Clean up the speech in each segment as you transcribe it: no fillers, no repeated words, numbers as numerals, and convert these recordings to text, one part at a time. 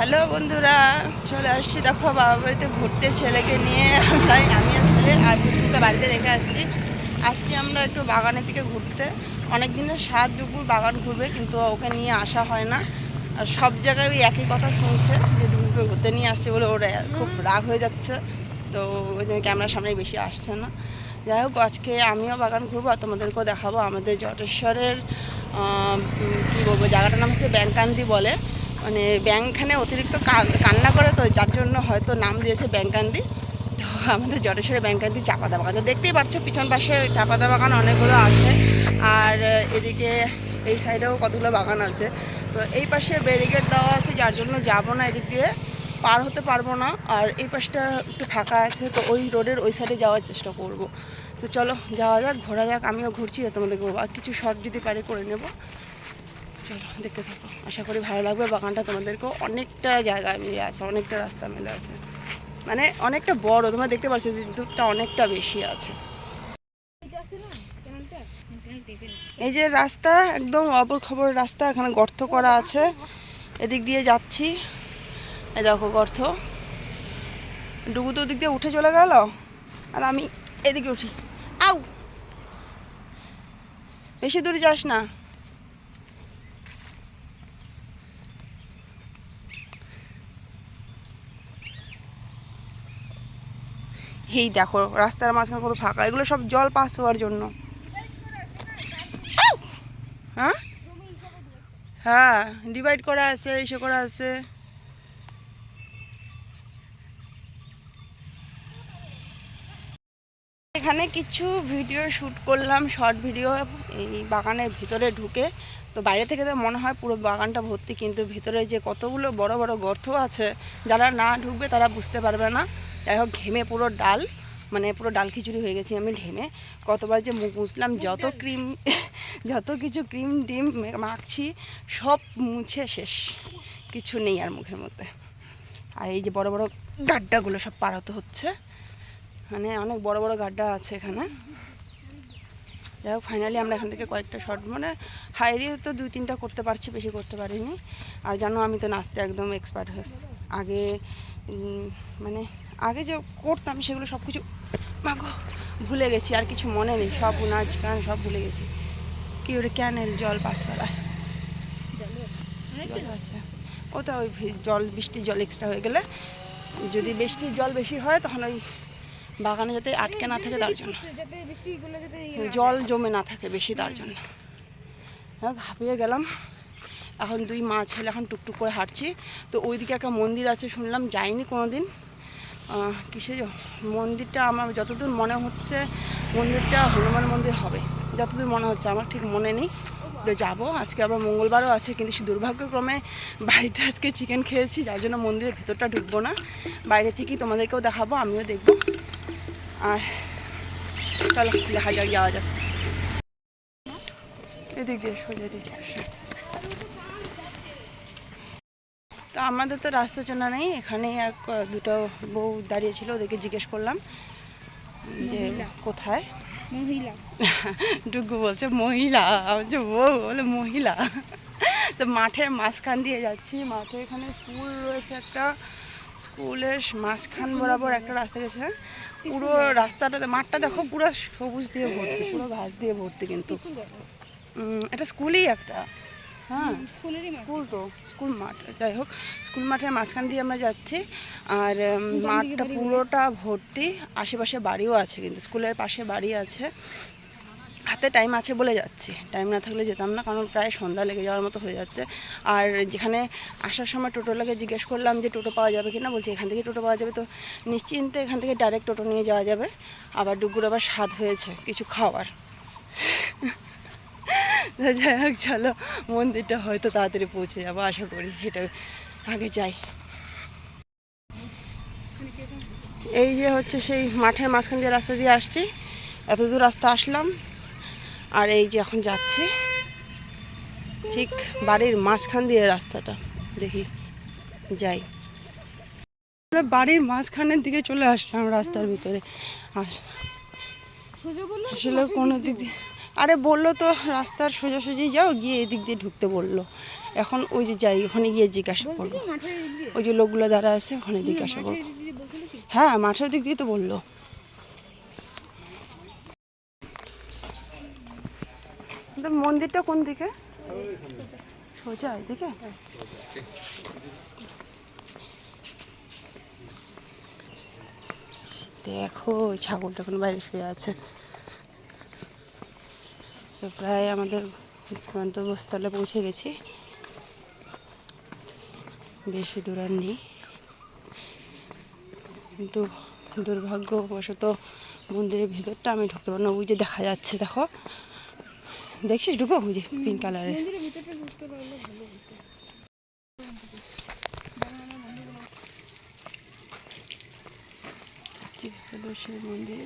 Hello বন্ধুরা, চলে আসছি দেখো বাবা বাড়িতে ঘুরতে ছেলেকে নিয়ে। আমি আর ছেলে আর পুচকুকে বাড়িতে রেখে আসছি আমরা একটু বাগানের দিকে ঘুরতে। অনেক দিনের স্বাদ দুপুর বাগান ঘুরবে, কিন্তু ওকে নিয়ে আসা হয় না। আর সব জায়গায় ওই একই কথা শুনছে যে দুপুরকে ঘুরতে নিয়ে আসছে বলে ওরা খুব রাগ হয়ে যাচ্ছে। তো ওই জন্য ক্যামেরার সামনে বেশি আসছে না। যাই হোক, আজকে আমিও বাগান ঘুরবো আর তোমাদেরকেও দেখাবো। আমাদের জটেশ্বরের কী বলবো, জায়গাটার নাম হচ্ছে ব্যাংকান্দি বলে। মানে ব্যাংকখানে অতিরিক্ত কান্না করে, তো যার জন্য হয়তো নাম দিয়েছে ব্যাংকান্দি। তো আমাদের জটেশ্বরে ব্যাংকান্দি চাপাতা বাগান, তো দেখতেই পাচ্ছ পিছন পাশে চাপাতা বাগান অনেকগুলো আছে। আর এদিকে এই সাইডেও কতগুলো বাগান আছে। তো এই পাশে ব্যারিকেড দেওয়া আছে, যার জন্য যাবো না, এদিক দিয়ে পার হতে পারবো না। আর এই পাশটা একটু ফাঁকা আছে, তো ওই রোডের ওই সাইডে যাওয়ার চেষ্টা করব। তো চলো যাওয়া যাক, ঘোরা যাক। আমিও ঘুরছি, তোমাদেরকে আর কিছু শর্ট যদি পারে করে নেব। চলো দেখতে থাকো, আশা করি ভালো লাগবে। বাগানটা তোমাদেরকেও অনেকটা জায়গায় মিলে আছে, অনেকটা রাস্তা মিলে আছে, মানে অনেকটা বড়। তোমরা দেখতে পাচ্ছ দুধটা অনেকটা বেশি আছে। এই যে রাস্তা, একদম অপর খবর রাস্তা, এখানে গর্ত করা আছে, এদিক দিয়ে যাচ্ছি। এই দেখো গর্ত, ডুবু তো ওদিক দিয়ে উঠে চলে গেল আর আমি এদিকে উঠি। আউ, বেশি দূরে যাস না। এই দেখো রাস্তার মাঝখানে পুরো ফাঁকা, এগুলো সব জল পাস হওয়ার জন্য। হ্যাঁ হ্যাঁ, ডিভাইড করা আছে, ইসে করা আছে। এখানে কিছু ভিডিও শ্যুট করলাম, শর্ট ভিডিও, এই বাগানের ভিতরে ঢুকে। তো বাইরে থেকে তো মনে হয় পুরো বাগানটা ভর্তি, কিন্তু ভিতরে যে কতগুলো বড় বড় গর্ত আছে, যারা না ঢুকবে তারা বুঝতে পারবে না। যাই হোক, ঘেমে পুরো ডাল, মানে পুরো ডাল খিচুড়ি হয়ে গেছি আমি ঘেমে। কতবার যে মুখ মুছলাম, যত কিছু ক্রিম ডিম মাখছি সব মুছে শেষ, কিছু নেই আর মুখের মধ্যে। আর এই যে বড় বড় গাড্ডাগুলো সব পার হতে হচ্ছে, মানে অনেক বড় বড় গাড্ডা আছে এখানে। যাই হোক, ফাইনালি আমরা এখান থেকে কয়েকটা শর্ট, মানে হাইরি তো 2-3টা করতে পারছি, বেশি করতে পারিনি। আর জানো আমি তো নাচতে একদম এক্সপার্ট হয়ে আগে, মানে আগে যে করতাম সেগুলো সব কিছু মাগো ভুলে গেছি, আর কিছু মনে নেই, সব নাচ গান সব ভুলে গেছি। কি ওটা ক্যানেল জল পাঁচতলায় আছে, ওটা ওই জল, বৃষ্টির জল এক্সট্রা হয়ে গেলে, যদি বৃষ্টির জল বেশি হয় তখন ওই বাগানে যাতে আটকে না থাকে, তার জন্য জল জমে না থাকে বেশি, তার জন্য। হাঁপিয়ে গেলাম। এখন 2 মা ছেলে এখন টুকটুক করে হাঁটছি। তো ওইদিকে একটা মন্দির আছে শুনলাম, যাইনি কোনো দিন। কিসে মন্দিরটা, আমার যতদূর মনে হচ্ছে মন্দিরটা হনুমান মন্দির হবে, যতদূর মনে হচ্ছে, আমার ঠিক মনে নেই। তো যাবো আজকে, আবার মঙ্গলবারও আছে, কিন্তু দুর্ভাগ্যক্রমে বাড়িতে আজকে চিকেন খেয়েছি, যার জন্য মন্দিরের ভেতরটা ঢুকবো না, বাইরে থেকেই তোমাদেরকেও দেখাবো, আমিও দেখবো। আর চলো দেখা যাক, যাওয়া যাক। এদিক দিয়ে সোজা দিচ্ছে। তো আমাদের তো রাস্তা চেনা নেই, এখানে দুটো বউ দাঁড়িয়েছিল, ওদেরকে জিজ্ঞেস করলাম যে কোথায় মহিলা। ডুগু বলছে মহিলা, বলছে বউ বলে মহিলা। তো মাঠের মাঝখান দিয়ে যাচ্ছি, মাঠে এখানে স্কুল রয়েছে একটা, স্কুলের মাঝখান বরাবর একটা রাস্তা গেছে। পুরো রাস্তাটাতে, মাঠটা দেখো পুরো সবুজ দিয়ে ভর্তি, পুরো ঘাস দিয়ে ভর্তি, কিন্তু এটা স্কুলই একটা। হ্যাঁ স্কুল, তো স্কুল মাঠ। যাই হোক, স্কুল মাঠের মাঝখান দিয়ে আমরা যাচ্ছি, আর মাঠটা পুরোটা ভর্তি, আশেপাশে বাড়িও আছে, কিন্তু স্কুলের পাশে বাড়ি আছে। হাতে টাইম আছে বলে যাচ্ছি, টাইম না থাকলে যেতাম না, কারণ প্রায় সন্ধ্যা লেগে যাওয়ার মতো হয়ে যাচ্ছে। আর যেখানে আসার সময় টোটোলাকে জিজ্ঞেস করলাম যে টোটো পাওয়া যাবে কিনা, বলছে এখান থেকে টোটো পাওয়া যাবে। তো নিশ্চিন্তে এখান থেকে ডাইরেক্ট টোটো নিয়ে যাওয়া যাবে। আবার ডুগুর আবার স্বাদ হয়েছে কিছু খাওয়ার। যাই হোক, চলো মন্দিরটা হয়তো তাড়াতাড়ি পৌঁছে যাবো আশা করি, এটা আগে যাই। এই যে হচ্ছে সেই মাঠের মাঝখান দিয়ে রাস্তা দিয়ে আসছি, এত দূর রাস্তা আসলাম, আর এই যে এখন যাচ্ছি ঠিক বাড়ির মাঝখান দিয়ে রাস্তাটা, দেখি যাই। বাড়ির মাঝখানের দিকে চলে আসলাম রাস্তার ভিতরে। আসলে কোনো দিক দিয়ে আরে বললো তো রাস্তার সোজাসুজি যাও, গিয়ে এদিক দিয়ে ঢুকতে বললো। এখন ওই যে যাই, ওখানে গিয়ে জিজ্ঞাসা করবো। ওই যে লোকগুলো দ্বারা আছে, ওখানে জিজ্ঞাসা করবো। হ্যাঁ, মাঠের দিক দিয়ে তো বললো। মন্দিরটা কোন দিকে? সোজা এদিকে। দেখো ছাগলটা এখন বাইরে শুয়ে আছে। তো প্রায় আমাদের গন্তব্যস্থলে পৌঁছে গেছি, বেশি দূর আর নেই। কিন্তু দুর্ভাগ্যবশত মন্দিরের ভেতরটা আমি ঢুকতে পারবো না। ওই যে দেখা যাচ্ছে, দেখো, দেখছিস ঢুকো, ওই যে পিঙ্ক কালারের। শিব মন্দির,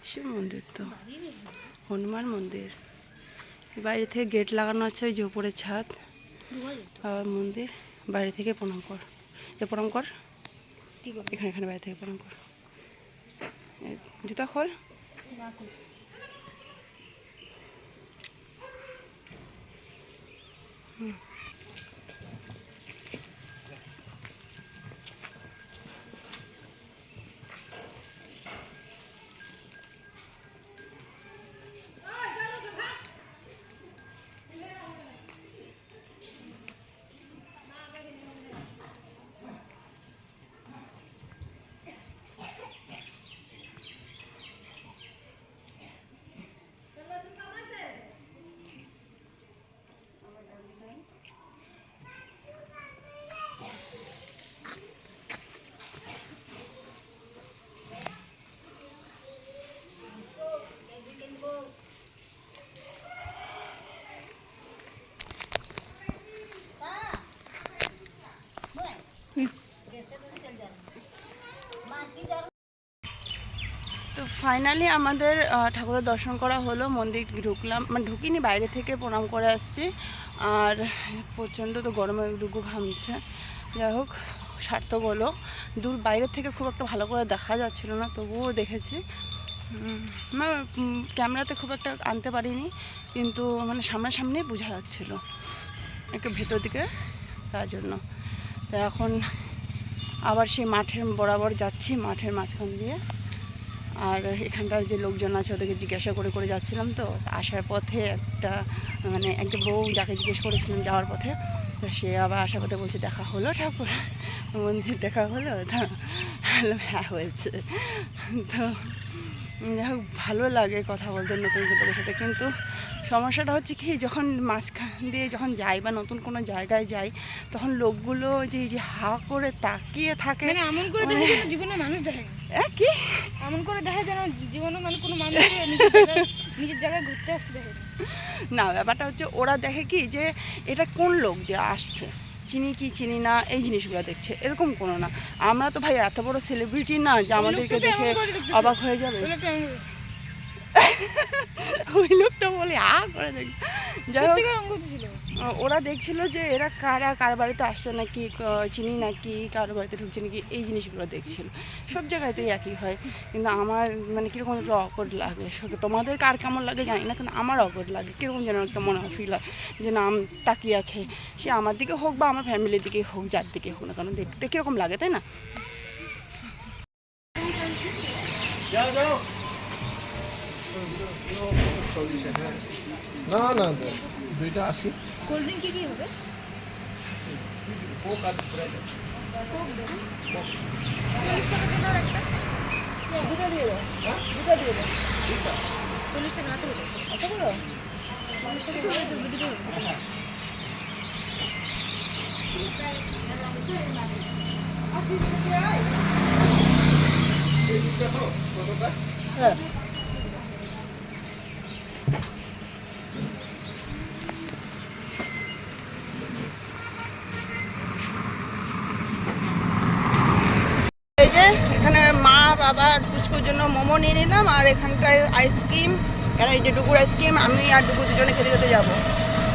শিব মন্দির তো, হনুমান মন্দির। বাইরে থেকে গেট লাগানো আছে, ওই যে উপরের ছাদ, বাবার মন্দির। বাইরে থেকে প্রণাম কর, যে প্রণাম কর, এখানে এখানে বাইরে থেকে প্রণাম কর। জুতা খোল। তো ফাইনালি আমাদের ঠাকুরের দর্শন করা হলো, মন্দির ঢুকলাম, মানে ঢুকিনি, বাইরে থেকে প্রণাম করে আসছি। আর প্রচণ্ড তো গরমে ডুগু ঘামছে। যাই হোক, সার্থক হলো। দূর বাইরের থেকে খুব একটা ভালো করে দেখা যাচ্ছিলো না, তবুও দেখেছি। ক্যামেরাতে খুব একটা আনতে পারিনি, কিন্তু মানে সামনাসামনি বোঝা যাচ্ছিলো একটু ভেতর দিকে, তার জন্য। তো এখন আবার সেই মাঠের বরাবর যাচ্ছি, মাঠের মাঝখান দিয়ে। আর এখানকার যে লোকজন আছে ওদেরকে জিজ্ঞাসা করে করে যাচ্ছিলাম। তো আসার পথে একটা বউ, যাকে জিজ্ঞেস করেছিলাম যাওয়ার পথে, তো সে আবার আসার পথে বলছে দেখা হলো ঠাকুর মন্দির, দেখা হলো? হ্যাঁ হয়েছে। তো যাই হোক, ভালো লাগে কথা বলতে নতুন লোকের সাথে। কিন্তু সমস্যাটা হচ্ছে কি, যখন মাঝখান দিয়ে যখন যাই বা নতুন কোনো জায়গায় যাই, তখন লোকগুলো যে হা করে তাকিয়ে থাকে, এমন করে দেখে যেন জীবনে মানুষ দেখে। কি এমন করে দেখে যেন জীবনে মানে কোনো মানুষ নিজের জায়গায় ঘুরতে আসতে দেখে না। ব্যাপারটা হচ্ছে, ওরা দেখে কি যে এটা কোন লোক যে আসছে, চিনি কি চিনি না, এই জিনিসগুলো দেখছে, এরকম কোনো না। আমরা তো ভাই এত বড় সেলিব্রিটি না যে আমাদেরকে দেখে অবাক হয়ে যাবে। ওই লোকটা বলে করে দেখ। যাই হোক, ওরা দেখছিল যে এরা কার বাড়িতে আসছে নাকি, চিনি নাকি, কার বাড়িতে ঢুকছে নাকি, এই জিনিসগুলো দেখছিল। সব জায়গাতেই একই হয়, কিন্তু আমার মানে কীরকম একটা অকওয়ার্ড লাগে। তোমাদের কার কেমন লাগে জানি না, কিন্তু আমার অকওয়ার্ড লাগে, কীরকম যেন একটা মনে হয়, ফিল হয় যে না তাকিয়ে আছে, সে আমার দিকে হোক বা আমার ফ্যামিলির দিকে হোক, যার দিকে হোক না, কারণ দেখতে কীরকম লাগে, তাই না? না না, দুইটা 80। কোল্ড ড্রিঙ্ক কি হবে? কোক আর স্প্রাইট। কোক দেবো। 40 টাকা করে দাও একটা। দুটো দিয়ে দাও। হ্যাঁ, দুটো দিয়ে দাও। 40 টাকা হাতে দাও। কত বড়? 40 টাকা দিয়ে দাও, দুটো দাও। হ্যাঁ, এই যে এখানে মা বাবা পুচকুর জন্য মোমো নিয়ে নিলাম, আর এখানটায় আইসক্রিম, কেন এই যে ডুগুর আইসক্রিম আমি আর ডুগু দুজনে খেতে খেতে যাবো।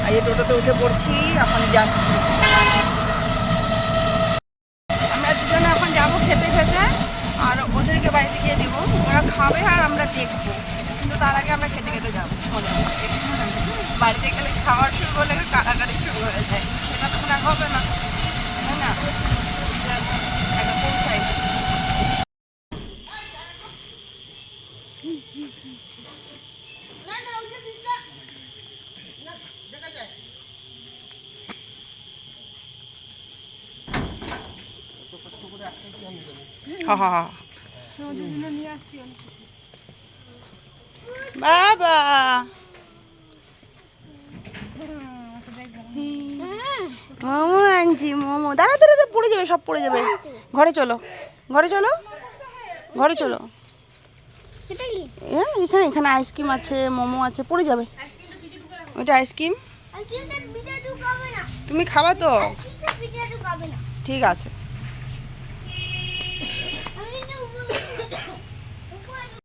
আর এই টোটোতে উঠে পড়ছি, এখন যাচ্ছি। আমরা দুজনে এখন যাবো খেতে খেতে, আর ওদেরকে বাড়িতে গিয়ে দেবো, ওরা খাবে আর আমরা দেখবো। কিন্তু তার আগে আমরা খেতে খেতে যাবো মজা করতে। বাড়িতে গেলে খাওয়ার শুরু হলে কাটাকাটি শুরু হয়ে যায়, সেটা তখন আর হবে না, তাই না? একটা পৌঁছাই। হ্যাঁ হ্যাঁ হ্যাঁ ওদের জন্য নিয়ে আসছি অনেক। বাবা মোমো আনছি, মোমো। দাঁড়া দাঁড়া দাঁড়া, পড়ে যাবে, সব পড়ে যাবে। ঘরে চলো, ঘরে চলো, ঘরে চলো। এখানে এখানে আইসক্রিম আছে, মোমো আছে, পড়ে যাবে। ওইটা আইসক্রিম তুমি খাবা তো? ঠিক আছে।